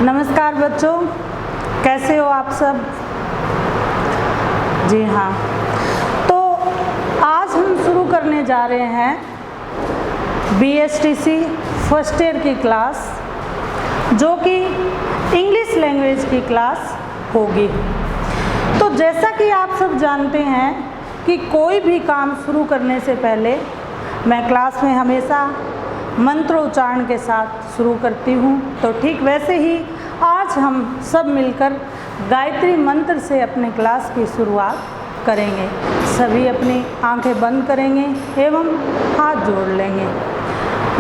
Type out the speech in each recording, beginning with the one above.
नमस्कार बच्चों, कैसे हो आप सब। जी हाँ, तो आज हम शुरू करने जा रहे हैं BSTC फर्स्ट ईयर की क्लास, जो कि इंग्लिश लैंग्वेज की क्लास होगी। तो जैसा कि आप सब जानते हैं कि कोई भी काम शुरू करने से पहले मैं क्लास में हमेशा मंत्रोच्चारण के साथ शुरू करती हूँ। तो ठीक वैसे ही आज हम सब मिलकर गायत्री मंत्र से अपने क्लास की शुरुआत करेंगे। सभी अपनी आंखें बंद करेंगे एवं हाथ जोड़ लेंगे।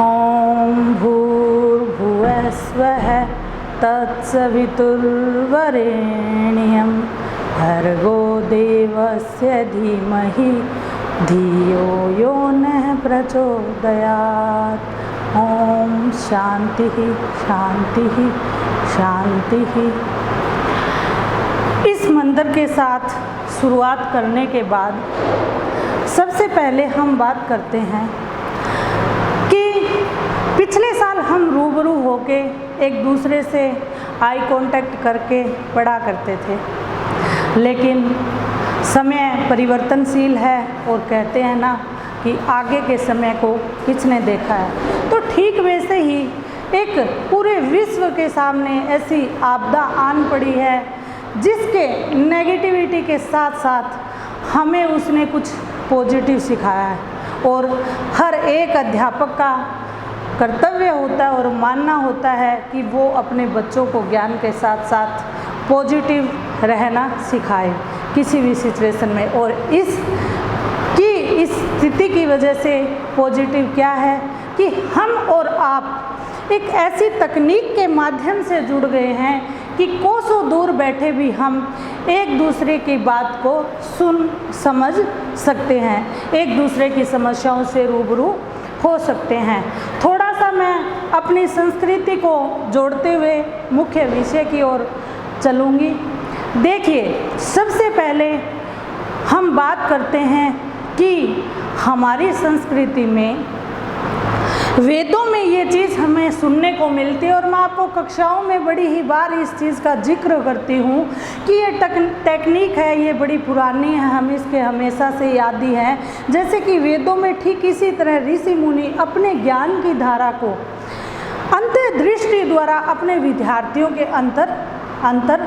ओम भूर्भुवः स्वः तत्सवितुर्वरेण्यं भर्गो देवस्य धीमहि धियो यो नः प्रचोदयात्। ओम शांति शांति शांति। इस मंत्र के साथ शुरुआत करने के बाद सबसे पहले हम बात करते हैं कि पिछले साल हम रूबरू होके एक दूसरे से आई कांटेक्ट करके पढ़ा करते थे, लेकिन समय परिवर्तनशील है और कहते हैं ना कि आगे के समय को किसने देखा है। तो ठीक वैसे ही एक पूरे विश्व के सामने ऐसी आपदा आन पड़ी है जिसके नेगेटिविटी के साथ साथ हमें उसने कुछ पॉजिटिव सिखाया है। और हर एक अध्यापक का कर्तव्य होता है और मानना होता है कि वो अपने बच्चों को ज्ञान के साथ साथ पॉजिटिव रहना सिखाए किसी भी सिचुएशन में। और इस स्थिति की वजह से पॉजिटिव क्या है कि हम और आप एक ऐसी तकनीक के माध्यम से जुड़ गए हैं कि कोसों दूर बैठे भी हम एक दूसरे की बात को सुन समझ सकते हैं, एक दूसरे की समस्याओं से रूबरू हो सकते हैं। थोड़ा सा मैं अपनी संस्कृति को जोड़ते हुए मुख्य विषय की ओर चलूँगी। देखिए, सबसे पहले हम बात करते हैं कि हमारी संस्कृति में वेदों में ये चीज़ हमें सुनने को मिलती है और मैं आपको कक्षाओं में बड़ी ही बार इस चीज़ का जिक्र करती हूँ कि ये टेक्निक है, ये बड़ी पुरानी है, हम इसके हमेशा से यादी हैं। जैसे कि वेदों में ठीक इसी तरह ऋषि मुनि अपने ज्ञान की धारा को अंतर्दृष्टि द्वारा अपने विद्यार्थियों के अंतर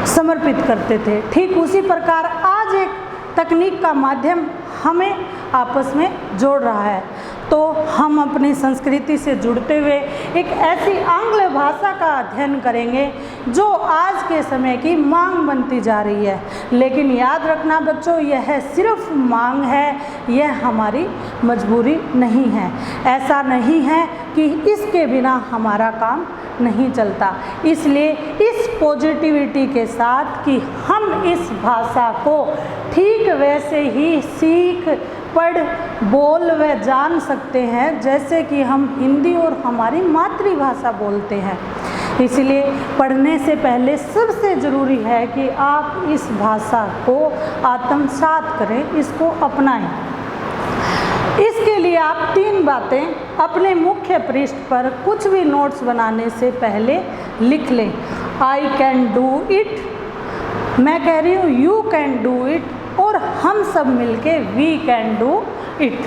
समर्पित करते थे। ठीक उसी प्रकार आज एक तकनीक का माध्यम हमें आपस में जोड़ रहा है। तो हम अपनी संस्कृति से जुड़ते हुए एक ऐसी आंग्ल भाषा का अध्ययन करेंगे जो आज के समय की मांग बनती जा रही है। लेकिन याद रखना बच्चों, यह सिर्फ मांग है, यह हमारी मजबूरी नहीं है। ऐसा नहीं है कि इसके बिना हमारा काम नहीं चलता। इसलिए इस पॉजिटिविटी के साथ कि हम इस भाषा को ठीक वैसे ही सीख पढ़ बोल व जान सकते हैं जैसे कि हम हिंदी और हमारी मातृभाषा बोलते हैं। इसलिए पढ़ने से पहले सबसे ज़रूरी है कि आप इस भाषा को आत्मसात करें, इसको अपनाएं। इसके लिए आप 3 बातें अपने मुख्य पृष्ठ पर कुछ भी नोट्स बनाने से पहले लिख लें। आई कैन डू इट, मैं कह रही हूँ यू कैन डू इट, और हम सब मिलके वी कैन डू इट।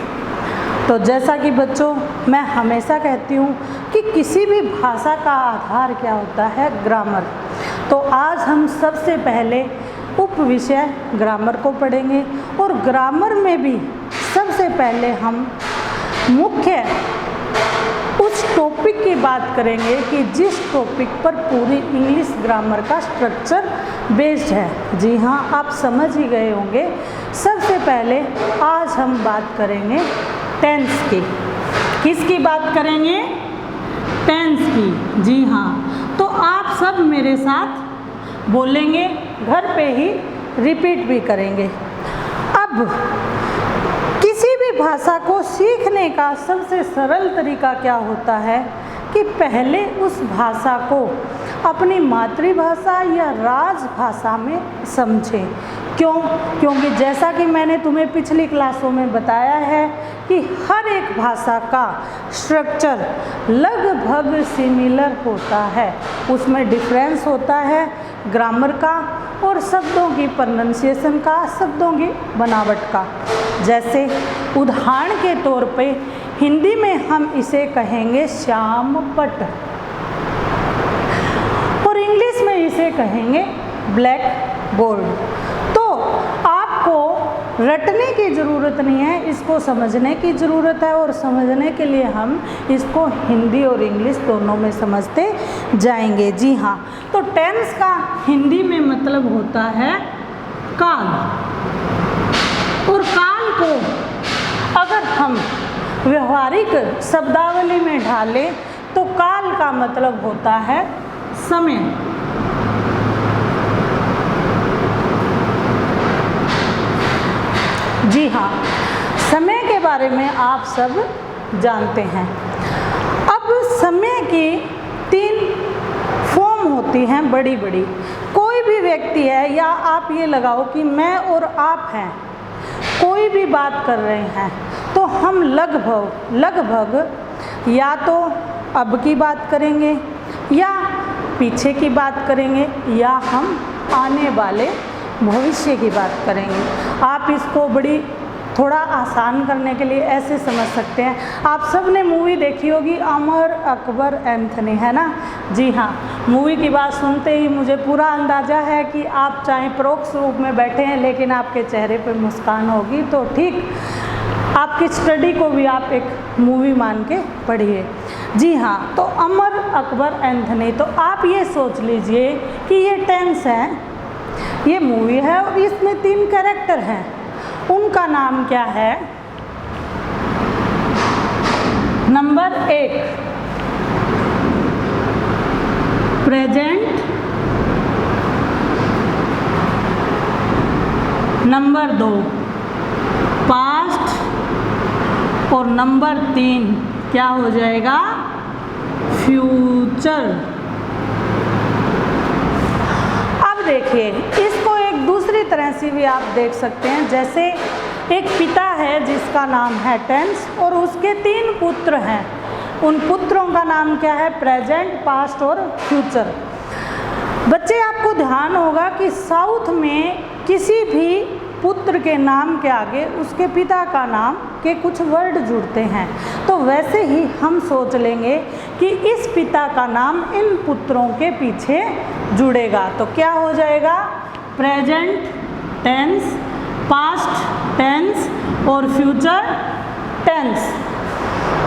तो जैसा कि बच्चों मैं हमेशा कहती हूँ कि किसी भी भाषा का आधार क्या होता है, ग्रामर। तो आज हम सबसे पहले उप विषय ग्रामर को पढ़ेंगे और ग्रामर में भी सबसे पहले हम मुख्य उस टॉपिक की बात करेंगे कि जिस टॉपिक पर पूरी इंग्लिश ग्रामर का स्ट्रक्चर बेस्ड है। जी हाँ, आप समझ ही गए होंगे। सबसे पहले आज हम बात करेंगे टेंस की। किसकी बात करेंगे? टेंस की। जी हाँ, तो आप सब मेरे साथ बोलेंगे, घर पे ही रिपीट भी करेंगे। अब किसी भी भाषा को सीखने का सबसे सरल तरीका क्या होता है कि पहले उस भाषा को अपनी मातृभाषा या राजभाषा में समझें। क्यों? क्योंकि जैसा कि मैंने तुम्हें पिछली क्लासों में बताया है कि हर एक भाषा का स्ट्रक्चर लगभग सिमिलर होता है, उसमें डिफरेंस होता है ग्रामर का और शब्दों की प्रोनंसिएशन का, शब्दों की बनावट का। जैसे उदाहरण के तौर पे हिंदी में हम इसे कहेंगे श्याम पट और इंग्लिश में इसे कहेंगे ब्लैक बोर्ड। तो आपको रटने की ज़रूरत नहीं है, इसको समझने की ज़रूरत है और समझने के लिए हम इसको हिंदी और इंग्लिश दोनों में समझते जाएंगे। जी हाँ, तो टेंस का हिंदी में मतलब होता है काल, और काल को अगर हम व्यवहारिक शब्दावली में ढालें तो काल का मतलब होता है समय। जी हाँ, समय के बारे में आप सब जानते हैं। अब समय की 3 फॉर्म होती हैं बड़ी बड़ी। कोई भी व्यक्ति है, या आप ये लगाओ कि मैं और आप हैं, कोई भी बात कर रहे हैं तो हम लगभग या तो अब की बात करेंगे, या पीछे की बात करेंगे, या हम आने वाले भविष्य की बात करेंगे। आप इसको बड़ी थोड़ा आसान करने के लिए ऐसे समझ सकते हैं। आप सब ने मूवी देखी होगी अमर अकबर एंथनी, है ना? जी हाँ, मूवी की बात सुनते ही मुझे पूरा अंदाज़ा है कि आप चाहे परोक्ष रूप में बैठे हैं लेकिन आपके चेहरे पर मुस्कान होगी। तो ठीक आपकी स्टडी को भी आप एक मूवी मान के पढ़िए। जी हाँ, तो अमर अकबर एंथनी, तो आप ये सोच लीजिए कि ये टेंस है, ये मूवी है और इसमें 3 कैरेक्टर हैं। उनका नाम क्या है? नंबर 1 प्रेजेंट, नंबर 2 पास्ट और नंबर 3 क्या हो जाएगा? फ्यूचर। अब देखिए, इसको एक दूसरी तरह से भी आप देख सकते हैं। जैसे एक पिता है जिसका नाम है टेंस और उसके 3 पुत्र हैं, उन पुत्रों का नाम क्या है? प्रेजेंट, पास्ट और फ्यूचर। बच्चे आपको ध्यान होगा कि साउथ में किसी भी पुत्र के नाम के आगे उसके पिता का नाम के कुछ वर्ड जुड़ते हैं, तो वैसे ही हम सोच लेंगे कि इस पिता का नाम इन पुत्रों के पीछे जुड़ेगा। तो क्या हो जाएगा? प्रेजेंट टेंस, पास्ट टेंस और फ्यूचर टेंस।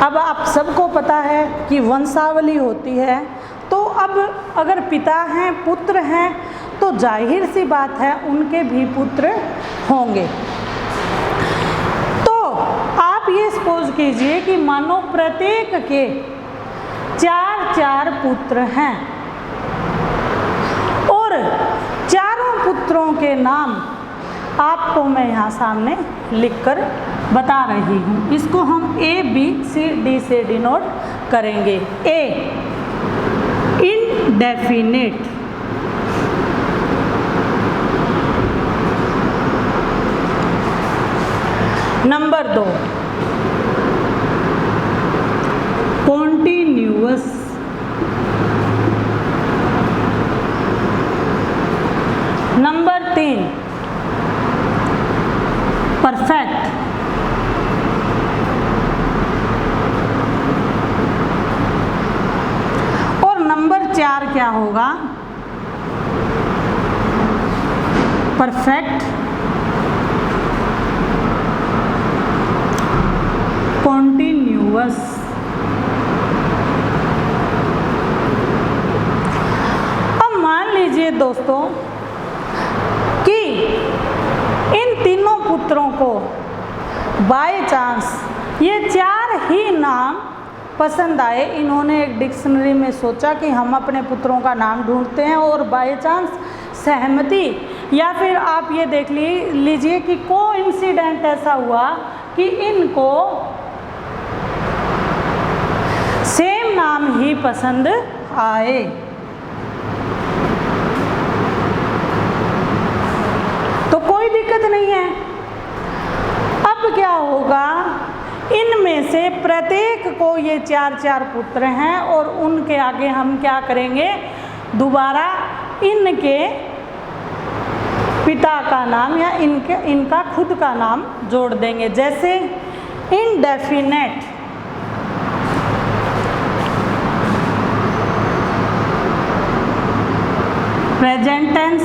अब आप सबको पता है कि वंशावली होती है, तो अब अगर पिता हैं, पुत्र हैं, तो जाहिर सी बात है उनके भी पुत्र होंगे। तो आप ये सपोज कीजिए कि मानो प्रत्येक के 4 पुत्र हैं और चारों पुत्रों के नाम आपको मैं यहाँ सामने लिखकर बता रही हूँ। इसको हम A, B, C, D से डिनोट करेंगे। A indefinite, number 2 continuous, number 3 perfect, और नंबर 4 क्या होगा? Perfect continuous. अब मान लीजिए दोस्तों कि इन तीनों पुत्रों को बाय चांस ये 4 ही नाम पसंद आए। इन्होंने एक डिक्शनरी में सोचा कि हम अपने पुत्रों का नाम ढूंढते हैं और बाय चांस सहमति, या फिर आप ये देख लीजिए कि कोइंसिडेंट ऐसा हुआ कि इनको सेम नाम ही पसंद आए। तो कोई नहीं है। अब क्या होगा, इनमें से प्रत्येक को ये 4 पुत्र हैं और उनके आगे हम क्या करेंगे, दोबारा इनके पिता का नाम या इनका खुद का नाम जोड़ देंगे। जैसे indefinite, present tense,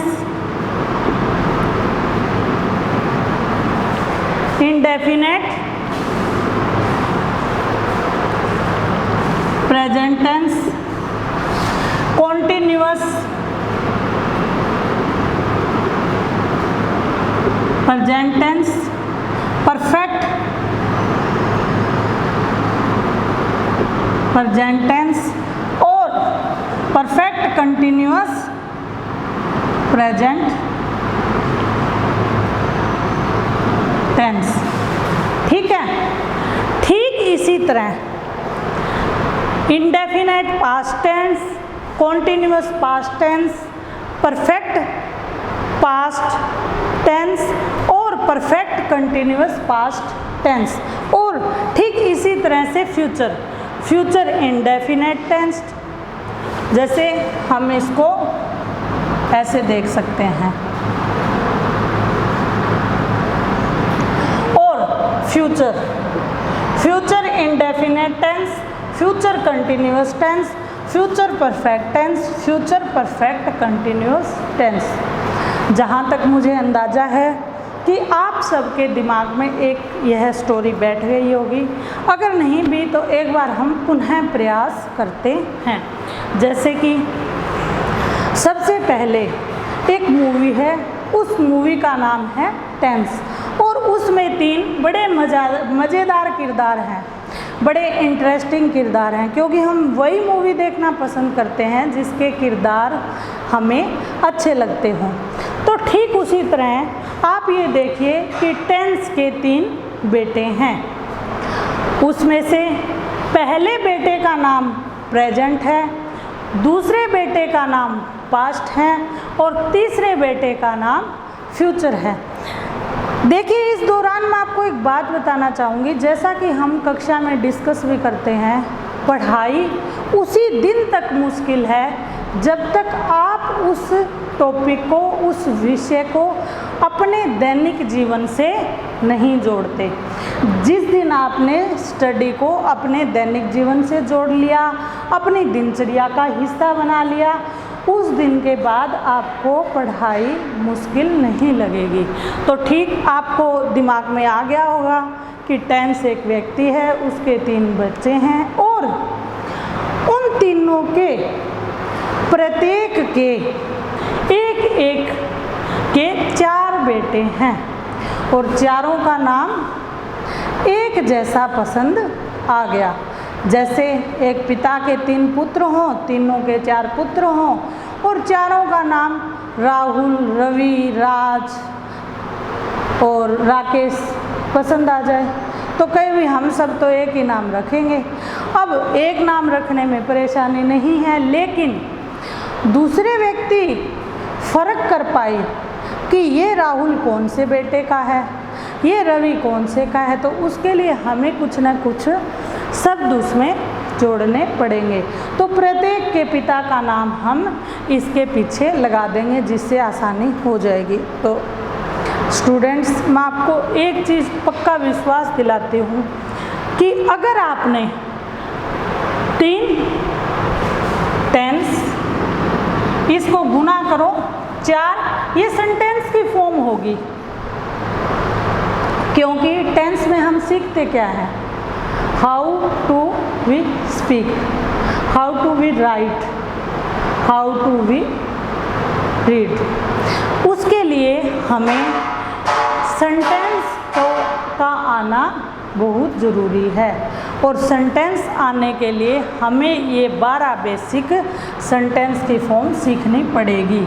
indefinite, present tense, continuous, present tense, perfect, present tense और परफेक्ट कंटिन्यूअस प्रेजेंट टेंस। ठीक है, ठीक इसी तरह indefinite past tense, continuous past tense, perfect past tense और परफेक्ट कंटिन्यूअस पास्ट टेंस। और ठीक इसी तरह से फ्यूचर, फ्यूचर इंडेफिनेट टेंस, जैसे हम इसको ऐसे देख सकते हैं, और future, future indefinite tense, future continuous tense, future perfect tense, future perfect continuous tense. जहाँ तक मुझे अंदाज़ा है कि आप सबके दिमाग में एक यह स्टोरी बैठ गई होगी, अगर नहीं भी तो एक बार हम पुनः प्रयास करते हैं। जैसे कि सबसे पहले एक मूवी है, उस मूवी का नाम है टेंस, और उसमें 3 बड़े मज़ेदार किरदार हैं, बड़े इंटरेस्टिंग किरदार हैं, क्योंकि हम वही मूवी देखना पसंद करते हैं जिसके किरदार हमें अच्छे लगते हों। तो ठीक उसी तरह आप ये देखिए कि टेंस के 3 बेटे हैं, उसमें से पहले बेटे का नाम प्रेजेंट है, दूसरे बेटे का नाम पास्ट है और तीसरे बेटे का नाम फ्यूचर है। देखिए, इस दौरान मैं आपको एक बात बताना चाहूँगी, जैसा कि हम कक्षा में डिस्कस भी करते हैं, पढ़ाई उसी दिन तक मुश्किल है जब तक आप उस टॉपिक को, उस विषय को अपने दैनिक जीवन से नहीं जोड़ते। जिस दिन आपने स्टडी को अपने दैनिक जीवन से जोड़ लिया, अपनी दिनचर्या का हिस्सा बना लिया, उस दिन के बाद आपको पढ़ाई मुश्किल नहीं लगेगी। तो ठीक आपको दिमाग में आ गया होगा कि टेंस एक व्यक्ति है, उसके 3 बच्चे हैं और उन तीनों के प्रत्येक के एक के 4 बेटे हैं और चारों का नाम एक जैसा पसंद आ गया। जैसे एक पिता के 3 पुत्र हों, तीनों के 4 पुत्र हों और चारों का नाम राहुल, रवि, राज और राकेश पसंद आ जाए, तो कहीं भी हम सब तो एक ही नाम रखेंगे। अब एक नाम रखने में परेशानी नहीं है, लेकिन दूसरे व्यक्ति फर्क कर पाए कि ये राहुल कौन से बेटे का है, ये रवि कौन से का है, तो उसके लिए हमें कुछ ना कुछ शब्द उसमें जोड़ने पड़ेंगे। तो प्रत्येक के पिता का नाम हम इसके पीछे लगा देंगे, जिससे आसानी हो जाएगी। तो स्टूडेंट्स, मैं आपको एक चीज़ पक्का विश्वास दिलाती हूँ कि अगर आपने 3 टेंस, इसको गुना करो 4, ये सेंटेंस की फॉर्म होगी, क्योंकि टेंस में हम सीखते क्या है, how to we speak, how to we write, how to we read. उसके लिए हमें सेंटेंस का आना बहुत ज़रूरी है, और सेंटेंस आने के लिए हमें ये 12 बेसिक सेंटेंस की फॉर्म सीखनी पड़ेगी।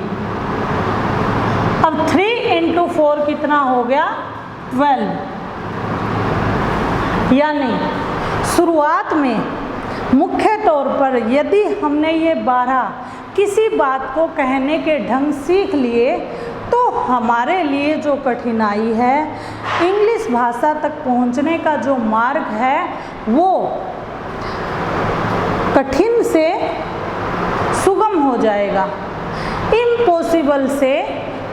अब 3 × 4 कितना हो गया, 12। यानी शुरुआत में मुख्य तौर पर यदि हमने ये 12 किसी बात को कहने के ढंग सीख लिए तो हमारे लिए जो कठिनाई है, इंग्लिश भाषा तक पहुंचने का जो मार्ग है वो कठिन से सुगम हो जाएगा, इम्पॉसिबल से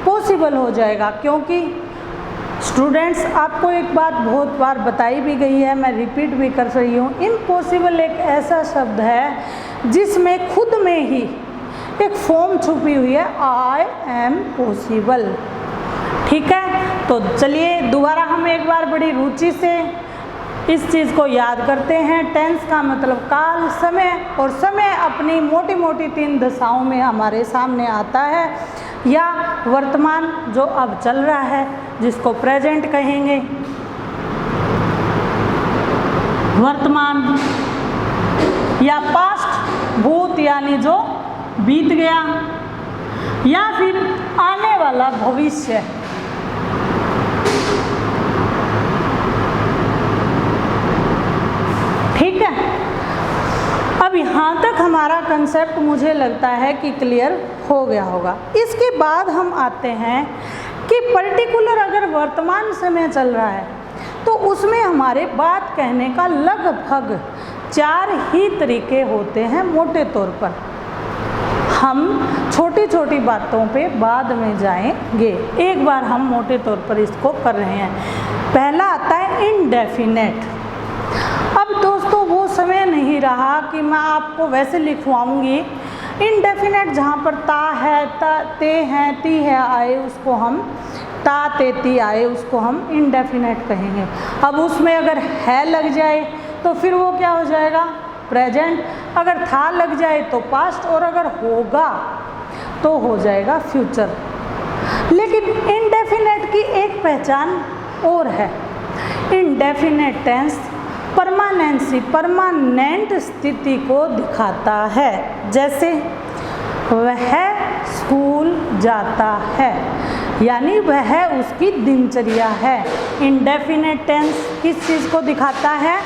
पॉसिबल हो जाएगा। क्योंकि स्टूडेंट्स, आपको एक बात बहुत बार बताई भी गई है, मैं रिपीट भी कर रही हूँ, इम्पॉसिबल एक ऐसा शब्द है जिसमें खुद में ही एक फॉर्म छुपी हुई है, आई एम पॉसिबल। ठीक है, तो चलिए दोबारा हम एक बार बड़ी रुचि से इस चीज़ को याद करते हैं। टेंस का मतलब काल, समय, और समय अपनी मोटी मोटी 3 दशाओं में हमारे सामने आता है, या वर्तमान जो अब चल रहा है जिसको प्रेजेंट कहेंगे, वर्तमान, या पास्ट भूत यानी जो बीत गया, या फिर आने वाला भविष्य। ठीक है, अब यहाँ तक हमारा कंसेप्ट मुझे लगता है कि क्लियर हो गया होगा। इसके बाद हम आते हैं कि पर्टिकुलर अगर वर्तमान समय चल रहा है तो उसमें हमारे बात कहने का लगभग 4 ही तरीके होते हैं मोटे तौर पर। हम छोटी छोटी बातों पे बाद में जाएंगे, एक बार हम मोटे तौर पर इसको कर रहे हैं। पहला आता है इंडेफिनेट। अब दोस्तों वो समय नहीं रहा कि मैं आपको वैसे लिखवाऊंगी। इनडेफिनेट जहाँ पर ता है, ते हैं, ती है आए, उसको हम ता ते ती आए, उसको हम इनडेफिनेट कहेंगे। अब उसमें अगर है लग जाए तो फिर वो क्या हो जाएगा, प्रेजेंट। अगर था लग जाए तो पास्ट, और अगर होगा तो हो जाएगा फ्यूचर। लेकिन इनडेफिनेट की एक पहचान और है। इनडेफिनेट टेंस परमानेंसी, परमानेंट स्थिति को दिखाता है। जैसे वह स्कूल जाता है, यानी वह उसकी दिनचर्या है। इंडेफिनेट टेंस किस चीज़ को दिखाता है?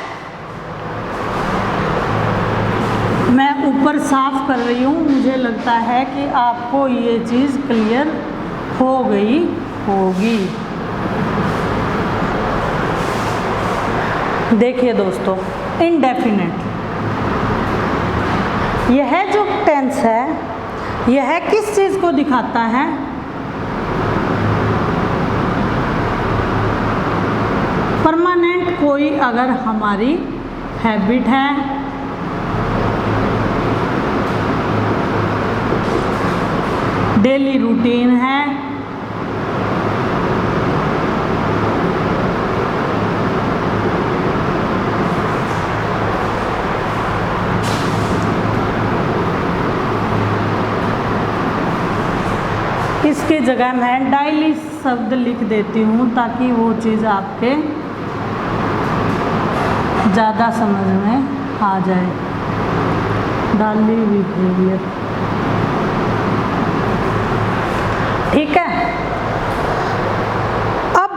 मैं ऊपर साफ कर रही हूँ, मुझे लगता है कि आपको ये चीज़ क्लियर हो गई होगी। देखिए दोस्तों, इंडेफिनेट यह जो टेंस है यह किस चीज़ को दिखाता है? परमानेंट कोई अगर हमारी हैबिट है, डेली रूटीन है, इसकी जगह मैं डायली शब्द लिख देती हूँ ताकि वो चीज़ आपके ज़्यादा समझ में आ जाए। डायली बिहेवियर, ठीक है। अब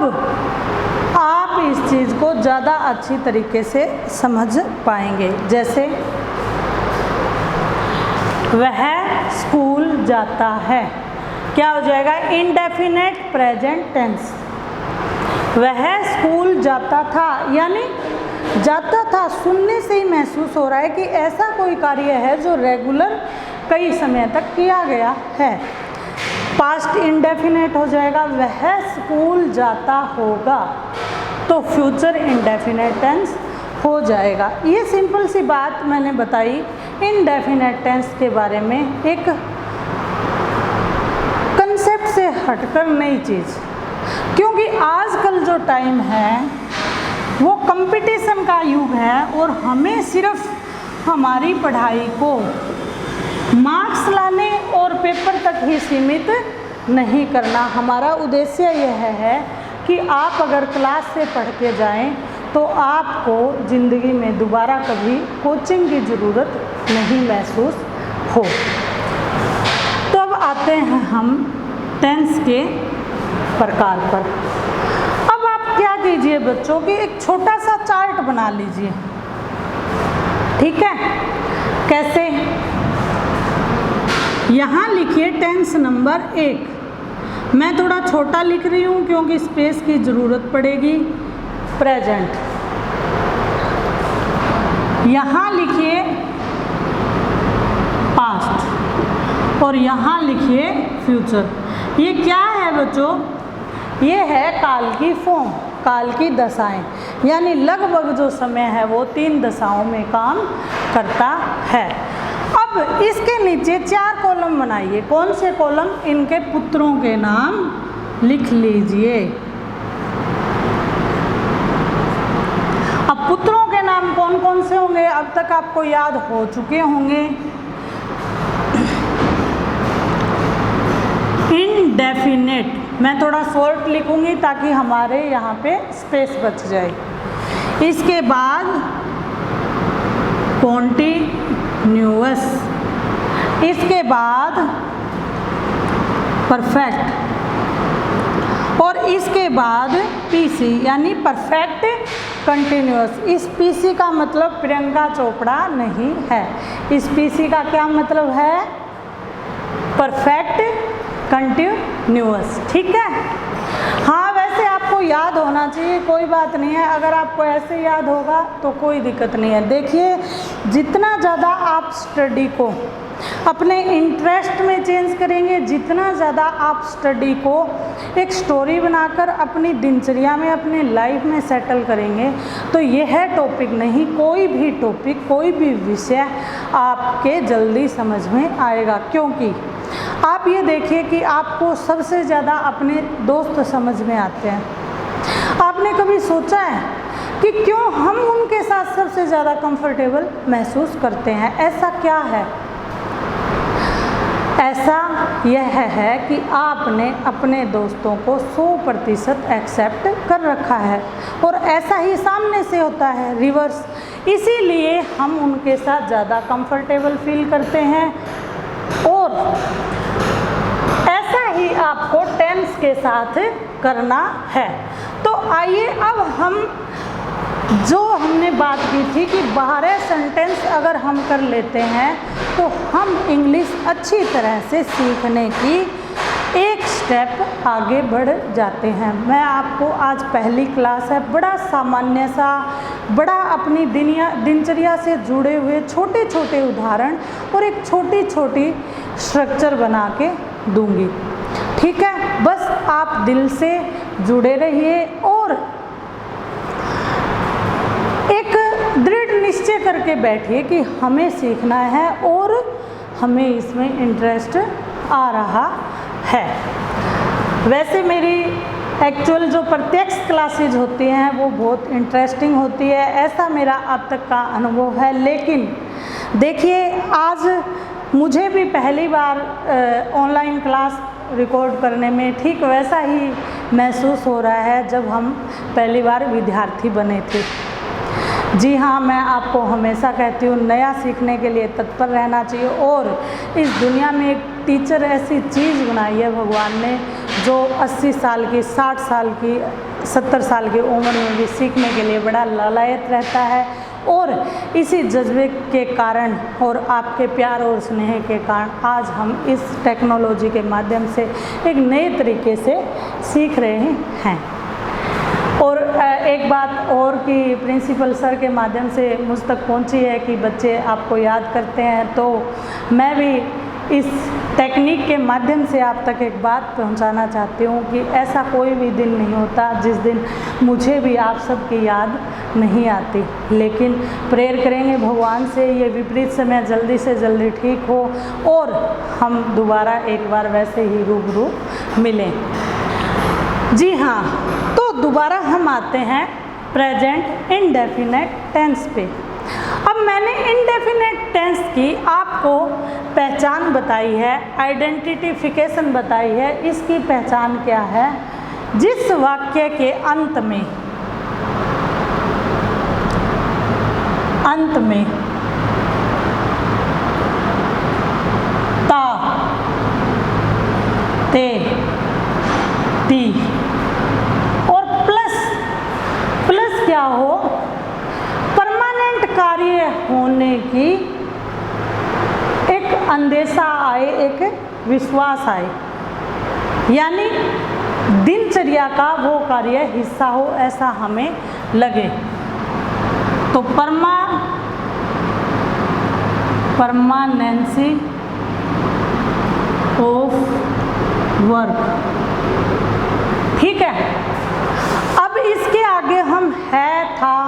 आप इस चीज़ को ज़्यादा अच्छी तरीके से समझ पाएंगे। जैसे वह स्कूल जाता है, क्या हो जाएगा? Indefinite present tense. वह स्कूल जाता था, यानी जाता था सुनने से ही महसूस हो रहा है कि ऐसा कोई कार्य है जो रेगुलर कई समय तक किया गया है। पास्ट इंडेफिनेट हो जाएगा, वह स्कूल जाता होगा, तो फ्यूचर इंडेफिनेट टेंस हो जाएगा। ये सिंपल सी बात मैंने बताई इंडेफिनेट टेंस के बारे में, एक कंसेप्ट से हटकर नई चीज़। क्योंकि आजकल जो टाइम है वो कंपटीशन का युग है और हमें सिर्फ हमारी पढ़ाई को मार्क्स लाने और पेपर तक ही सीमित नहीं करना। हमारा उद्देश्य यह है कि आप अगर क्लास से पढ़ के जाएं तो आपको ज़िंदगी में दोबारा कभी कोचिंग की ज़रूरत नहीं महसूस हो। तो अब आते हैं हम टेंस के प्रकार पर। अब आप क्या कीजिए बच्चों कि एक छोटा सा चार्ट बना लीजिए, ठीक है। कैसे? यहाँ लिखिए टेंस नंबर 1, मैं थोड़ा छोटा लिख रही हूँ क्योंकि स्पेस की ज़रूरत पड़ेगी। प्रेजेंट, यहाँ लिखिए पास्ट और यहाँ लिखिए फ्यूचर। ये क्या है बच्चों? ये है काल की फॉर्म, काल की दशाएं, यानी लगभग जो समय है वो 3 दशाओं में काम करता है। अब इसके नीचे 4 कॉलम बनाइए। कौन से कॉलम? इनके पुत्रों के नाम लिख लीजिए। अब पुत्रों के नाम कौन कौन से होंगे? अब तक आपको याद हो चुके होंगे। इनडेफिनेट, मैं थोड़ा शॉर्ट लिखूंगी ताकि हमारे यहाँ पे स्पेस बच जाए। इसके बाद कॉन्टिन्यूअस, इसके बाद परफेक्ट और इसके बाद पीसी यानी परफेक्ट कंटिन्यूअस। इस पीसी का मतलब प्रियंका चोपड़ा नहीं है। इस पीसी का क्या मतलब है? Perfect continuous. ठीक है, हाँ वैसे आपको याद होना चाहिए, कोई बात नहीं है। अगर आपको ऐसे याद होगा तो कोई दिक्कत नहीं है। देखिए, जितना ज़्यादा आप स्टडी को अपने इंटरेस्ट में चेंज करेंगे, जितना ज़्यादा आप स्टडी को एक स्टोरी बनाकर अपनी दिनचर्या में, अपनी लाइफ में सेटल करेंगे, तो यह टॉपिक नहीं, कोई भी टॉपिक, कोई भी विषय आपके जल्दी समझ में आएगा। क्योंकि आप ये देखिए कि आपको सबसे ज़्यादा अपने दोस्त समझ में आते हैं। आपने कभी सोचा है कि क्यों हम उनके साथ सबसे ज़्यादा कंफर्टेबल महसूस करते हैं? ऐसा क्या है? ऐसा यह है कि आपने अपने दोस्तों को 100% एक्सेप्ट कर रखा है और ऐसा ही सामने से होता है, रिवर्स। इसीलिए हम उनके साथ ज़्यादा कंफर्टेबल फील करते हैं। और ऐसा ही आपको टेंस के साथ करना है। तो आइए अब हम जो हमने बात की थी कि 12 सेंटेंस अगर हम कर लेते हैं तो हम इंग्लिश अच्छी तरह से सीखने की एक स्टेप आगे बढ़ जाते हैं। मैं आपको आज पहली क्लास है, बड़ा सामान्य सा, बड़ा अपनी दिनचर्या से जुड़े हुए छोटे छोटे उदाहरण और एक छोटी छोटी स्ट्रक्चर बना के दूंगी। ठीक है, बस आप दिल से जुड़े रहिए और एक दृढ़ निश्चय करके बैठिए कि हमें सीखना है और हमें इसमें इंटरेस्ट आ रहा है। वैसे मेरी एक्चुअल जो प्रत्यक्ष क्लासेज होती हैं वो बहुत इंटरेस्टिंग होती है, ऐसा मेरा अब तक का अनुभव है। लेकिन देखिए, आज मुझे भी पहली बार ऑनलाइन क्लास रिकॉर्ड करने में ठीक वैसा ही महसूस हो रहा है जब हम पहली बार विद्यार्थी बने थे। जी हाँ, मैं आपको हमेशा कहती हूँ, नया सीखने के लिए तत्पर रहना चाहिए। और इस दुनिया में एक टीचर ऐसी चीज़ बनाई है भगवान ने, जो 80 साल की, 60 साल की, 70 साल की उम्र में भी सीखने के लिए बड़ा लालायत रहता है। और इसी जज्बे के कारण और आपके प्यार और स्नेह के कारण आज हम इस टेक्नोलॉजी के माध्यम से एक नए तरीके से सीख रहे हैं। और एक बात और कि प्रिंसिपल सर के माध्यम से मुझ तक पहुंची है कि बच्चे आपको याद करते हैं, तो मैं भी इस टेक्निक के माध्यम से आप तक एक बात पहुंचाना चाहती हूं कि ऐसा कोई भी दिन नहीं होता जिस दिन मुझे भी आप सबकी याद नहीं आती। लेकिन प्रेयर करेंगे भगवान से ये विपरीत समय जल्दी से जल्दी ठीक हो और हम दोबारा एक बार वैसे ही रूबरू मिलें। जी हाँ, तो दोबारा हम आते हैं प्रेजेंट इंडेफिनेट टेंस पे। अब मैंने इंडेफिनेट टेंस की आपको पहचान बताई है, आइडेंटिफिकेशन बताई है। इसकी पहचान क्या है? जिस वाक्य के अंत में ता, ते, ती और प्लस क्या हो, परमानेंट कार्य होने की एक अंदेशा आए, एक विश्वास आए। यानी दिनचर्या का वो कार्य हिस्सा हो, ऐसा हमें लगे। तो परमानेंसी ऑफ वर्क, ठीक है। अब इसके आगे हम है, था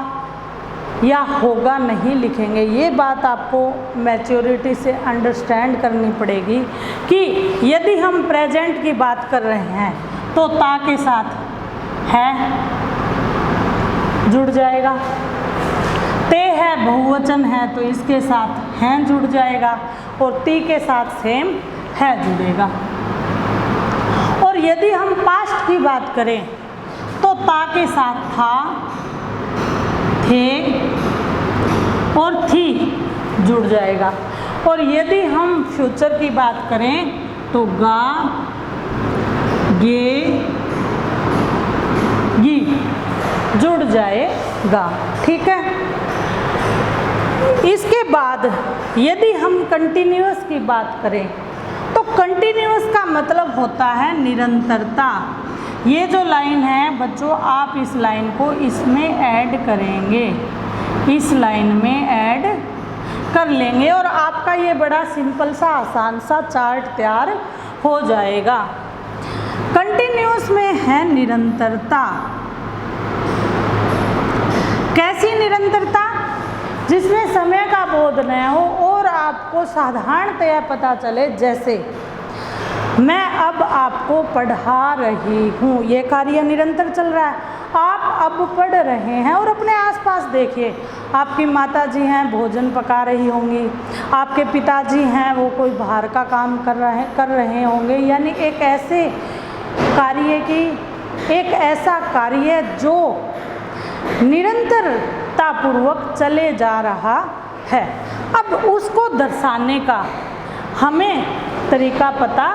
या होगा नहीं लिखेंगे। ये बात आपको मैच्योरिटी से अंडरस्टैंड करनी पड़ेगी कि यदि हम प्रेजेंट की बात कर रहे हैं तो ता के साथ है जुड़ जाएगा, ते है बहुवचन है तो इसके साथ हैं जुड़ जाएगा, और ती के साथ सेम है जुड़ेगा। और यदि हम पास्ट की बात करें तो ता के साथ था, थे और थी जुड़ जाएगा। और यदि हम फ्यूचर की बात करें तो गा, गे, गी जुड़ जाएगा, ठीक है। इसके बाद यदि हम कंटिन्यूअस की बात करें तो कंटिन्यूअस का मतलब होता है निरंतरता। ये जो लाइन है बच्चों, आप इस लाइन को इसमें ऐड करेंगे, इस लाइन में ऐड कर लेंगे और आपका ये बड़ा सिंपल सा आसान सा चार्ट तैयार हो जाएगा। कंटिन्यूअस में है निरंतरता। कैसी निरंतरता? जिसमें समय का बोध न हो और आपको साधारणतया पता चले। जैसे मैं अब आपको पढ़ा रही हूँ, ये कार्य निरंतर चल रहा है। आप अब पढ़ रहे हैं और अपने आसपास देखिए, आपकी माता जी हैं भोजन पका रही होंगी, आपके पिताजी हैं वो कोई बाहर का काम कर रहे होंगे। यानी एक ऐसे कार्य की, एक ऐसा कार्य जो निरंतरतापूर्वक चले जा रहा है। अब उसको दर्शाने का हमें तरीका पता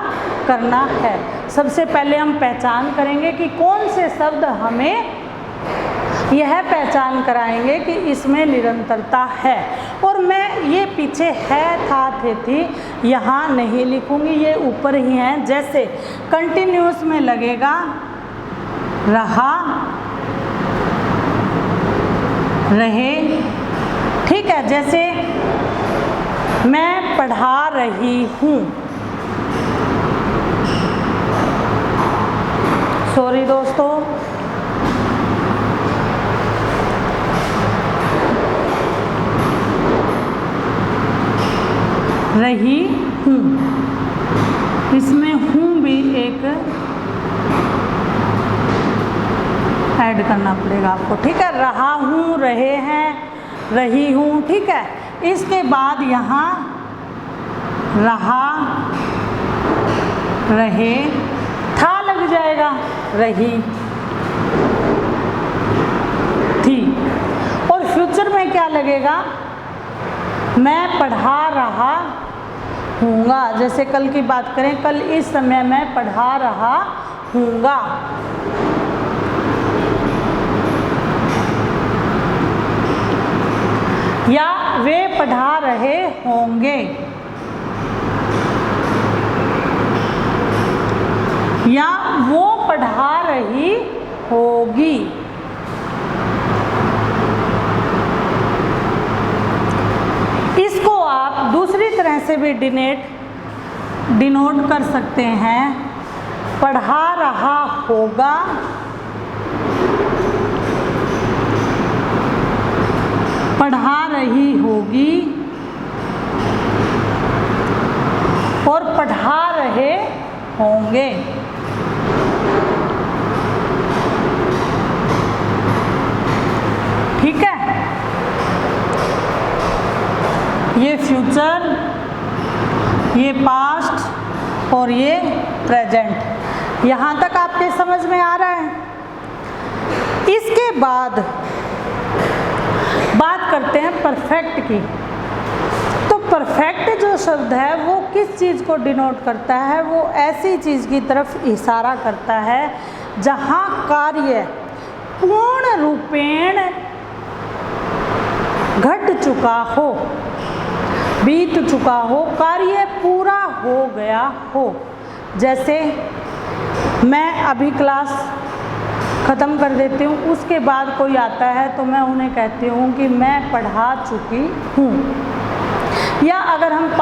करना है। सबसे पहले हम पहचान करेंगे कि कौन से शब्द हमें यह पहचान कराएंगे कि इसमें निरंतरता है। और मैं ये पीछे है, था, थे, थी यहाँ नहीं लिखूँगी, ये ऊपर ही हैं। जैसे कंटिन्यूअस में लगेगा रहा, रहे, ठीक है। जैसे मैं पढ़ा रही हूँ, सॉरी दोस्तों, रही हूँ, इसमें हूँ भी एक ऐड करना पड़ेगा आपको, ठीक है। रहा हूँ, रहे हैं, रही हूँ, ठीक है। इसके बाद यहाँ रहा, रहे, था लग जाएगा, रही, थी। और फ्यूचर में क्या लगेगा? मैं पढ़ा रहा हूँगा। जैसे कल की बात करें, कल इस समय मैं पढ़ा रहा हूँगा। या वे पढ़ा रहे होंगे, या वो पढ़ा रही होगी। इसको आप दूसरी तरह से भी डिनोट कर सकते हैं। पढ़ा रहा होगा, पढ़ा रही होगी और पढ़ा रहे होंगे। ठीक है, ये फ्यूचर, ये पास्ट और ये प्रेजेंट। यहाँ तक आपके समझ में आ रहा है? इसके बाद बात करते हैं परफेक्ट की। तो परफेक्ट जो शब्द है वो किस चीज़ को डिनोट करता है? वो ऐसी चीज़ की तरफ इशारा करता है जहाँ कार्य पूर्ण रूपेण घट चुका हो, बीत चुका हो, कार्य पूरा हो गया हो। जैसे मैं अभी क्लास ख़त्म कर देती हूँ, उसके बाद कोई आता है तो मैं उन्हें कहती हूँ कि मैं पढ़ा चुकी हूँ। या अगर हम